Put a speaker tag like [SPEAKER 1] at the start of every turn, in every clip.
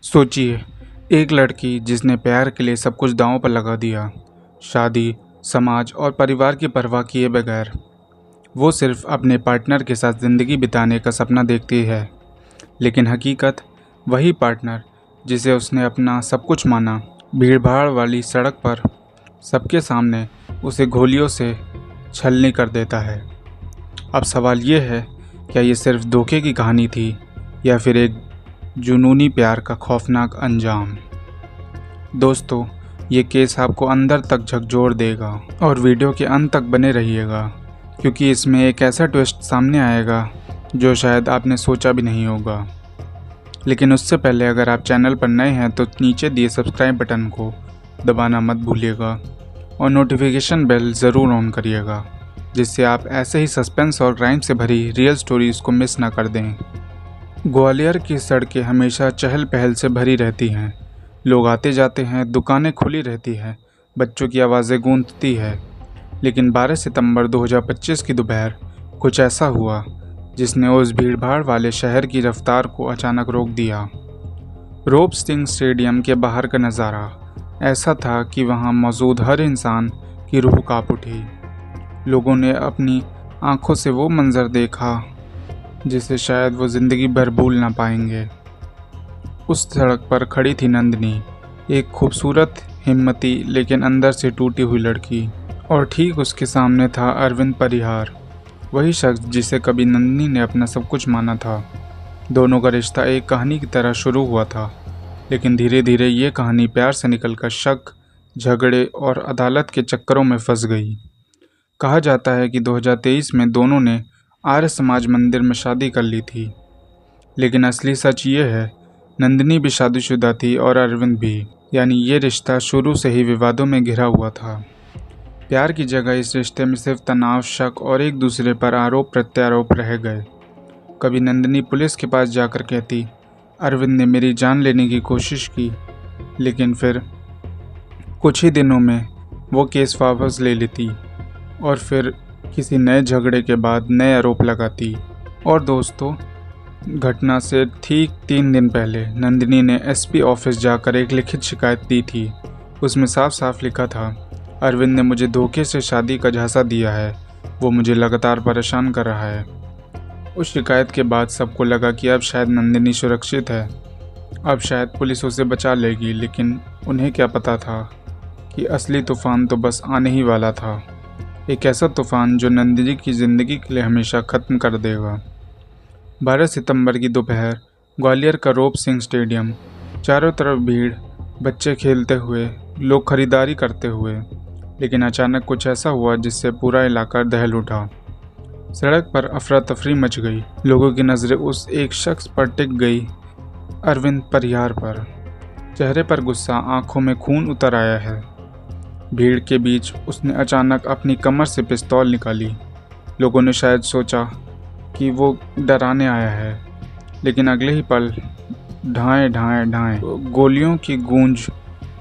[SPEAKER 1] सोचिए, एक लड़की जिसने प्यार के लिए सब कुछ दांव पर लगा दिया, शादी, समाज और परिवार की परवाह किए बगैर वो सिर्फ अपने पार्टनर के साथ ज़िंदगी बिताने का सपना देखती है। लेकिन हकीकत वही पार्टनर जिसे उसने अपना सब कुछ माना, भीड़भाड़ वाली सड़क पर सबके सामने उसे गोलियों से छलनी कर देता है। अब सवाल ये है, क्या ये सिर्फ धोखे की कहानी थी या फिर एक जुनूनी प्यार का खौफनाक अंजाम? दोस्तों, ये केस आपको अंदर तक झकझोर देगा और वीडियो के अंत तक बने रहिएगा, क्योंकि इसमें एक ऐसा ट्विस्ट सामने आएगा जो शायद आपने सोचा भी नहीं होगा। लेकिन उससे पहले अगर आप चैनल पर नए हैं तो नीचे दिए सब्सक्राइब बटन को दबाना मत भूलिएगा और नोटिफिकेशन बेल ज़रूर ऑन करिएगा, जिससे आप ऐसे ही सस्पेंस और क्राइम से भरी रियल स्टोरीज़ को मिस ना कर दें। ग्वालियर की सड़कें हमेशा चहल पहल से भरी रहती हैं। लोग आते जाते हैं, दुकानें खुली रहती हैं, बच्चों की आवाज़ें गूंजती है। लेकिन 12 सितंबर 2025 की दोपहर कुछ ऐसा हुआ जिसने उस भीड़भाड़ वाले शहर की रफ्तार को अचानक रोक दिया। रोप सिंह स्टेडियम के बाहर का नज़ारा ऐसा था कि वहां मौजूद हर इंसान की रूह कांप उठी। लोगों ने अपनी आंखों से वो मंजर देखा जिसे शायद वो ज़िंदगी भर भूल ना पाएंगे। उस सड़क पर खड़ी थी नंदिनी, एक खूबसूरत, हिम्मती लेकिन अंदर से टूटी हुई लड़की। और ठीक उसके सामने था अरविंद परिहार, वही शख्स जिसे कभी नंदिनी ने अपना सब कुछ माना था। दोनों का रिश्ता एक कहानी की तरह शुरू हुआ था, लेकिन धीरे धीरे ये कहानी प्यार से निकलकर शक, झगड़े और अदालत के चक्करों में फंस गई। कहा जाता है कि 2023 में दोनों ने आर्य समाज मंदिर में शादी कर ली थी, लेकिन असली सच ये है, नंदिनी भी शादीशुदा थी और अरविंद भी। यानी ये रिश्ता शुरू से ही विवादों में घिरा हुआ था। प्यार की जगह इस रिश्ते में सिर्फ तनाव, शक और एक दूसरे पर आरोप प्रत्यारोप रह गए। कभी नंदिनी पुलिस के पास जाकर कहती, अरविंद ने मेरी जान लेने की कोशिश की, लेकिन फिर कुछ ही दिनों में वो केस वापस ले लेती और फिर किसी नए झगड़े के बाद नए आरोप लगाती। और दोस्तों, घटना से ठीक 3 दिन पहले नंदिनी ने एसपी ऑफिस जाकर एक लिखित शिकायत दी थी। उसमें साफ साफ लिखा था, अरविंद ने मुझे धोखे से शादी का झांसा दिया है, वो मुझे लगातार परेशान कर रहा है। उस शिकायत के बाद सबको लगा कि अब शायद नंदिनी सुरक्षित है, अब शायद पुलिस उसे बचा लेगी। लेकिन उन्हें क्या पता था कि असली तूफान तो बस आने ही वाला था, एक ऐसा तूफान जो नंदिनी की ज़िंदगी के लिए हमेशा ख़त्म कर देगा। 12 सितंबर की दोपहर, ग्वालियर का रोप सिंह स्टेडियम, चारों तरफ भीड़, बच्चे खेलते हुए, लोग खरीदारी करते हुए। लेकिन अचानक कुछ ऐसा हुआ जिससे पूरा इलाका दहल उठा। सड़क पर अफरा तफरी मच गई। लोगों की नज़रें उस एक शख्स पर टिक गई, अरविंद परिहार पर। चेहरे पर गुस्सा, आंखों में खून उतर आया है। भीड़ के बीच उसने अचानक अपनी कमर से पिस्तौल निकाली। लोगों ने शायद सोचा कि वो डराने आया है, लेकिन अगले ही पल ढाएं ढाएं ढाएं गोलियों की गूंज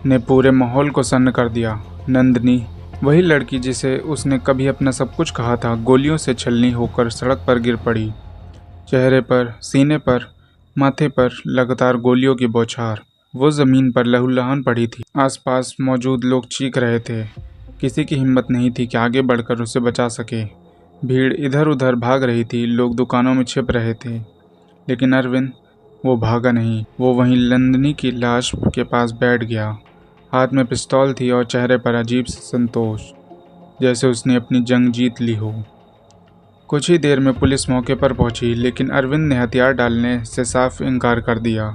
[SPEAKER 1] ने पूरे माहौल को सन्न कर दिया। नंदिनी, वही लड़की जिसे उसने कभी अपना सब कुछ कहा था, गोलियों से छलनी होकर सड़क पर गिर पड़ी। चेहरे पर, सीने पर, माथे पर लगातार गोलियों की बौछार। वो ज़मीन पर लहूलुहान पड़ी थी। आसपास मौजूद लोग चीख रहे थे। किसी की हिम्मत नहीं थी कि आगे बढ़कर उसे बचा सके। भीड़ इधर उधर भाग रही थी, लोग दुकानों में छिप रहे थे। लेकिन अरविंद, वो भागा नहीं। वो वहीं नंदिनी की लाश के पास बैठ गया। हाथ में पिस्तौल थी और चेहरे पर अजीब सा संतोष, जैसे उसने अपनी जंग जीत ली हो। कुछ ही देर में पुलिस मौके पर पहुंची, लेकिन अरविंद ने हथियार डालने से साफ इनकार कर दिया।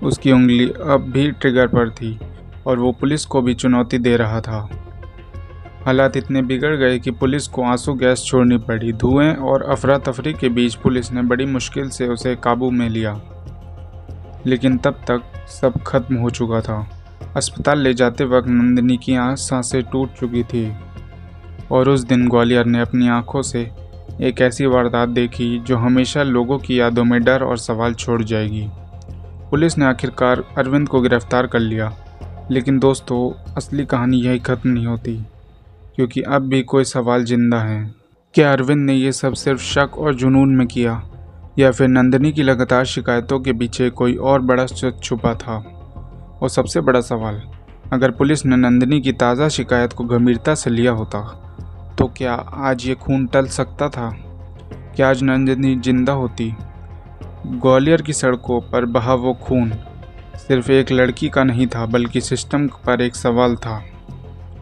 [SPEAKER 1] उसकी उंगली अब भी ट्रिगर पर थी और वो पुलिस को भी चुनौती दे रहा था। हालात इतने बिगड़ गए कि पुलिस को आंसू गैस छोड़नी पड़ी। धुएं और अफरा तफरी के बीच पुलिस ने बड़ी मुश्किल से उसे काबू में लिया, लेकिन तब तक सब खत्म हो चुका था। अस्पताल ले जाते वक्त नंदिनी की सांसें टूट चुकी थी और उस दिन ग्वालियर ने अपनी आंखों से एक ऐसी वारदात देखी जो हमेशा लोगों की यादों में डर और सवाल छोड़ जाएगी। पुलिस ने आखिरकार अरविंद को गिरफ्तार कर लिया, लेकिन दोस्तों, असली कहानी यही ख़त्म नहीं होती, क्योंकि अब भी कोई सवाल जिंदा हैं। क्या अरविंद ने ये सब सिर्फ शक और जुनून में किया, या फिर नंदिनी की लगातार शिकायतों के पीछे कोई और बड़ा सच छुपा था? और सबसे बड़ा सवाल, अगर पुलिस ने नंदिनी की ताज़ा शिकायत को गंभीरता से लिया होता तो क्या आज ये खून टल सकता था? क्या आज नंदिनी जिंदा होती? ग्वालियर की सड़कों पर बहा वो खून सिर्फ एक लड़की का नहीं था, बल्कि सिस्टम पर एक सवाल था।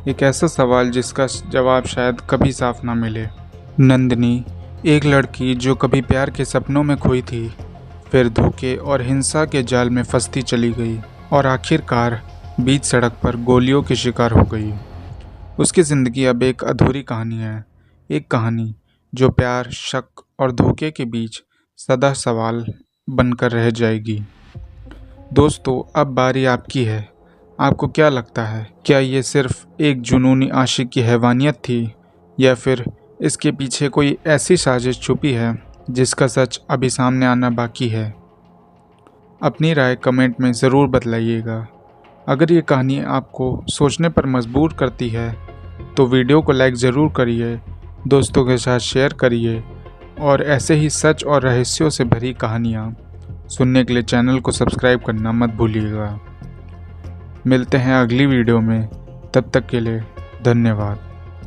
[SPEAKER 1] एक ऐसा सवाल जिसका जवाब शायद कभी साफ ना मिले। नंदिनी, एक लड़की जो कभी प्यार के सपनों में खोई थी, फिर धोखे और हिंसा के जाल में फंसती चली गई और आखिरकार बीच सड़क पर गोलियों के शिकार हो गई। उसकी ज़िंदगी अब एक अधूरी कहानी है, एक कहानी जो प्यार, शक और धोखे के बीच सदा सवाल बनकर रह जाएगी। दोस्तों, अब बारी आपकी है। आपको क्या लगता है, क्या ये सिर्फ एक जुनूनी आशिक की हैवानियत थी, या फिर इसके पीछे कोई ऐसी साजिश छुपी है जिसका सच अभी सामने आना बाकी है? अपनी राय कमेंट में ज़रूर बतलाइएगा। अगर ये कहानी आपको सोचने पर मजबूर करती है तो वीडियो को लाइक ज़रूर करिए, दोस्तों के साथ शेयर करिए और ऐसे ही सच और रहस्यों से भरी कहानियाँ सुनने के लिए चैनल को सब्सक्राइब करना मत भूलिएगा। मिलते हैं अगली वीडियो में, तब तक के लिए धन्यवाद।